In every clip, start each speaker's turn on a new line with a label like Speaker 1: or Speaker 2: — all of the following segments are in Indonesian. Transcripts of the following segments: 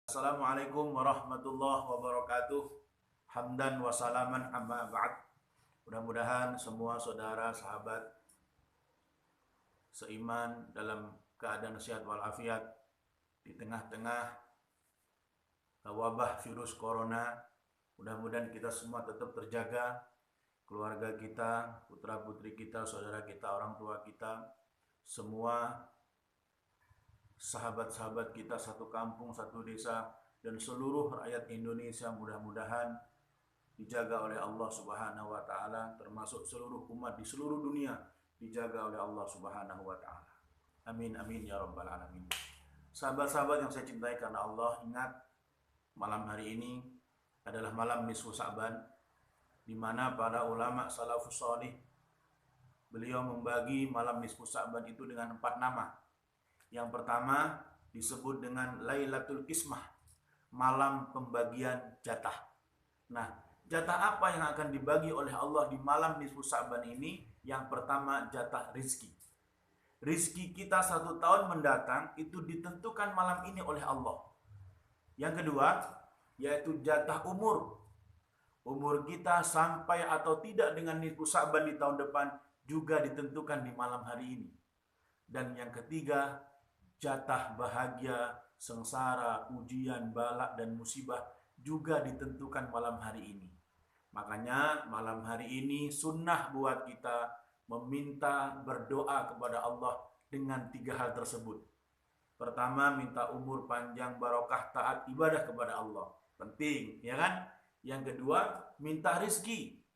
Speaker 1: Assalamualaikum warahmatullahi wabarakatuh. Hamdan wa salaman amma ba'd. Mudah-mudahan semua saudara sahabat seiman dalam keadaan sehat walafiat di tengah-tengah wabah virus corona. Mudah-mudahan kita semua tetap terjaga, keluarga kita, putra-putri kita, saudara kita, orang tua kita, semua sahabat-sahabat kita satu kampung, satu desa, dan seluruh rakyat Indonesia mudah-mudahan dijaga oleh Allah Subhanahu wa taala, termasuk seluruh umat di seluruh dunia dijaga oleh Allah Subhanahu wa taala. Amin amin ya rabbal alamin. Sahabat-sahabat yang saya cintai karena Allah, ingat malam hari ini adalah malam nisfu Sa'ban, di mana para ulama salafus salih beliau membagi malam nisfu Sa'ban itu dengan 4 nama. Yang pertama disebut dengan Lailatul Qismah, malam pembagian jatah. Nah, jatah apa yang akan dibagi oleh Allah di malam nisfu Sa'ban ini? Yang pertama, jatah rizki. Rizki kita 1 tahun mendatang itu ditentukan malam ini oleh Allah. Yang kedua, yaitu jatah umur. Umur kita sampai atau tidak dengan nisfu Sa'ban di tahun depan juga ditentukan di malam hari ini. Dan yang ketiga, jatah bahagia, sengsara, ujian, balak, dan musibah juga ditentukan malam hari ini. Makanya malam hari ini sunnah buat kita meminta berdoa kepada Allah dengan 3 hal tersebut. Pertama, minta umur panjang, barokah, taat, ibadah kepada Allah. Penting, ya kan? Yang kedua, minta rizki.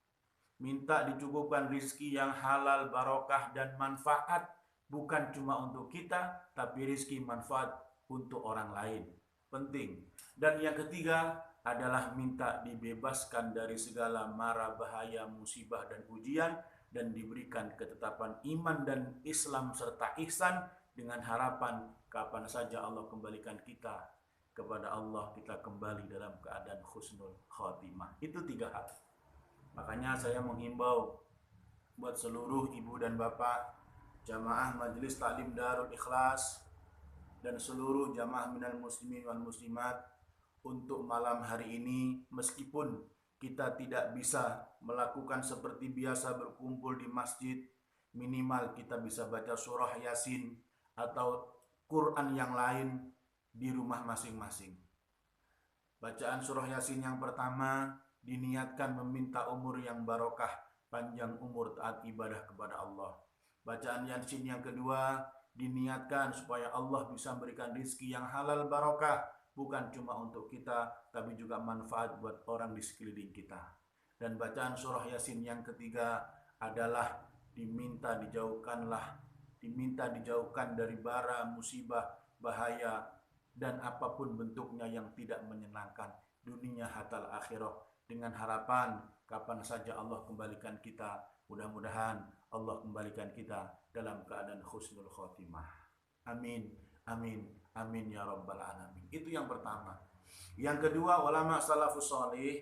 Speaker 1: Minta dicukupkan rizki yang halal, barokah, dan manfaat. Bukan cuma untuk kita, tapi rizki manfaat untuk orang lain. Penting. Dan yang ketiga adalah minta dibebaskan dari segala mara bahaya, musibah, dan ujian, dan diberikan ketetapan iman dan Islam serta ihsan, dengan harapan kapan saja Allah kembalikan kita kepada Allah, kita kembali dalam keadaan husnul khotimah. Itu 3 hal. Makanya saya menghimbau buat seluruh ibu dan bapak, jamaah Majelis Taklim Darul Ikhlas, dan seluruh jamaah minal muslimin wal muslimat, untuk malam hari ini, meskipun kita tidak bisa melakukan seperti biasa berkumpul di masjid, minimal kita bisa baca surah Yasin atau Quran yang lain di rumah masing-masing. Bacaan surah Yasin yang pertama diniatkan meminta umur yang barokah, panjang umur, taat ibadah kepada Allah. Bacaan Yasin yang kedua diniatkan supaya Allah bisa memberikan rizki yang halal barokah, bukan cuma untuk kita, tapi juga manfaat buat orang di sekeliling kita. Dan bacaan surah Yasin yang ketiga adalah diminta dijauhkan dari bara, musibah, bahaya, dan apapun bentuknya yang tidak menyenangkan dunia hatal akhirah, dengan harapan kapan saja Allah kembalikan kita, mudah-mudahan Allah kembalikan kita dalam keadaan husnul khotimah. Amin, amin, amin ya rabbal alamin. Itu yang pertama. Yang kedua, ulama salafus salih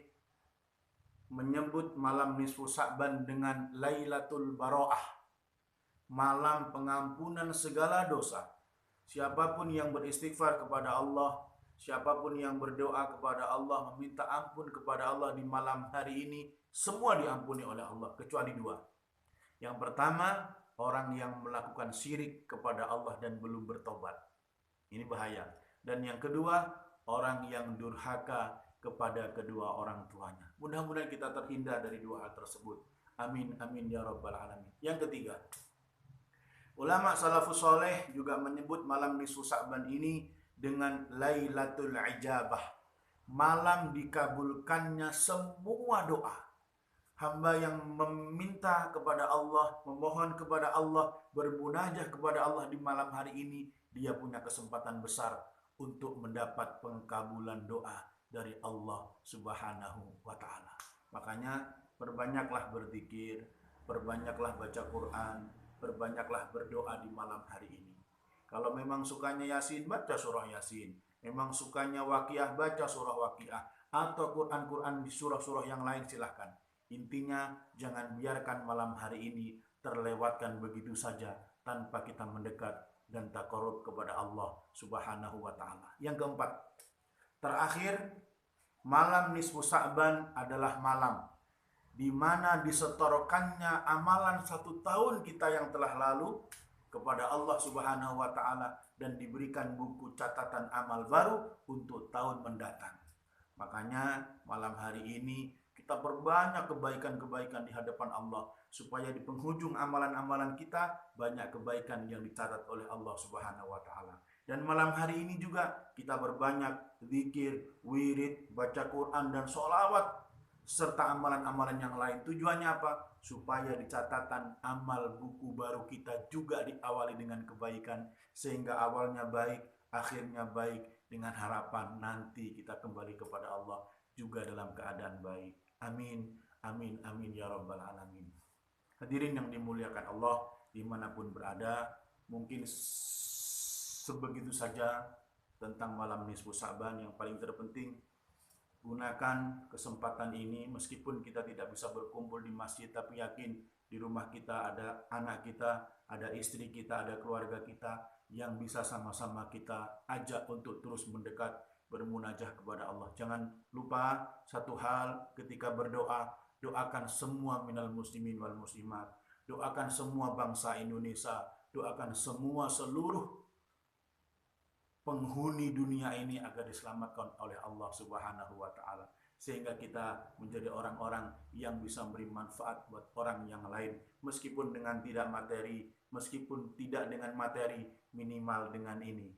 Speaker 1: menyebut malam nisfu Sa'ban dengan Lailatul Baro'ah, malam pengampunan segala dosa. Siapapun yang beristighfar kepada Allah, siapapun yang berdoa kepada Allah, meminta ampun kepada Allah di malam hari ini, semua diampuni oleh Allah, kecuali 2. Yang pertama, orang yang melakukan syirik kepada Allah dan belum bertobat. Ini bahaya. Dan yang kedua, orang yang durhaka kepada kedua orang tuanya. Mudah-mudahan kita terhindar dari 2 hal tersebut. Amin, amin ya rabbal alamin. Yang ketiga, ulama salafus soleh juga menyebut malam nisfu Sa'ban ini dengan Lailatul Ijabah, malam dikabulkannya semua doa. Hamba yang meminta kepada Allah, memohon kepada Allah, bermunajah kepada Allah di malam hari ini, dia punya kesempatan besar untuk mendapat pengkabulan doa dari Allah Subhanahu wa taala. Makanya perbanyaklah berzikir, perbanyaklah baca Quran, perbanyaklah berdoa di malam hari ini. Kalau memang sukanya Yasin, baca surah Yasin. Memang sukanya Waqiah, baca surah Waqiah. Atau Quran-Quran di surah-surah yang lain, silahkan. Intinya jangan biarkan malam hari ini terlewatkan begitu saja tanpa kita mendekat dan taqarrub kepada Allah Subhanahu wa taala. Yang keempat, Terakhir, malam nisfu Sa'ban adalah malam di mana disetorkannya amalan 1 tahun kita yang telah lalu kepada Allah Subhanahu wa Ta'ala, dan diberikan buku catatan amal baru untuk tahun mendatang. Makanya malam hari ini kita perbanyak kebaikan-kebaikan di hadapan Allah, supaya di penghujung amalan-amalan kita banyak kebaikan yang dicatat oleh Allah Subhanahu wa Ta'ala. Dan malam hari ini juga kita berbanyak zikir, wirid, baca Quran dan sholawat serta amalan-amalan yang lain. Tujuannya apa? Supaya di catatan amal buku baru kita juga diawali dengan kebaikan, sehingga awalnya baik, akhirnya baik, dengan harapan nanti kita kembali kepada Allah juga dalam keadaan baik. Amin, amin, amin ya rabbal alamin. Hadirin yang dimuliakan Allah dimanapun berada, mungkin sebegitu saja tentang malam nisfu Sa'ban. Yang paling terpenting, gunakan kesempatan ini, meskipun kita tidak bisa berkumpul di masjid, tapi yakin di rumah kita ada anak kita, ada istri kita, ada keluarga kita yang bisa sama-sama kita ajak untuk terus mendekat, bermunajah kepada Allah. Jangan lupa satu hal, ketika berdoa, doakan semua minal muslimin wal muslimat, doakan semua bangsa Indonesia, doakan semua seluruh penghuni dunia ini agar diselamatkan oleh Allah Subhanahu wa Ta'ala, sehingga kita menjadi orang-orang yang bisa memberi manfaat buat orang yang lain, meskipun dengan tidak materi, meskipun tidak dengan materi, minimal dengan ini.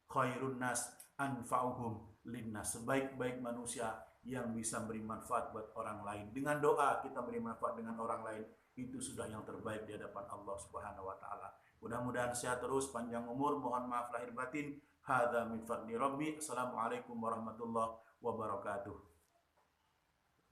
Speaker 1: Khairun nas anfa'uhum linnas, sebaik-baik manusia yang bisa beri manfaat buat orang lain. Dengan doa kita beri manfaat dengan orang lain, itu sudah yang terbaik di hadapan Allah Subhanahu wa Ta'ala. Mudah-mudahan sehat terus, panjang umur, mohon maaf lahir batin. Hadza min fadli Rabbi. Assalamualaikum warahmatullahi wabarakatuh.